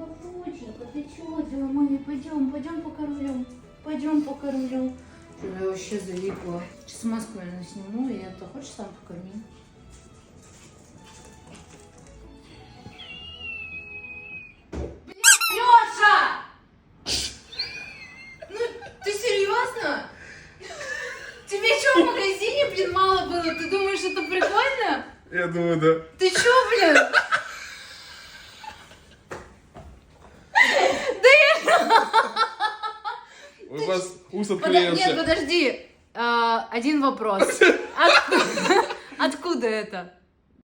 папочка, ты чего, маме, пойдем покормлю. Пойдем покормлю. Я вообще залипла. Сейчас маску, наверное, сниму, и это хочешь сам покорми? Лёша! Ну, ты серьезно? Тебе что, в магазине, блин, мало было? Ты думаешь, это прикольно? Я думаю, да. Ты чё, блин? У вас ус Нет, отклеился. подожди. Один вопрос. Откуда это?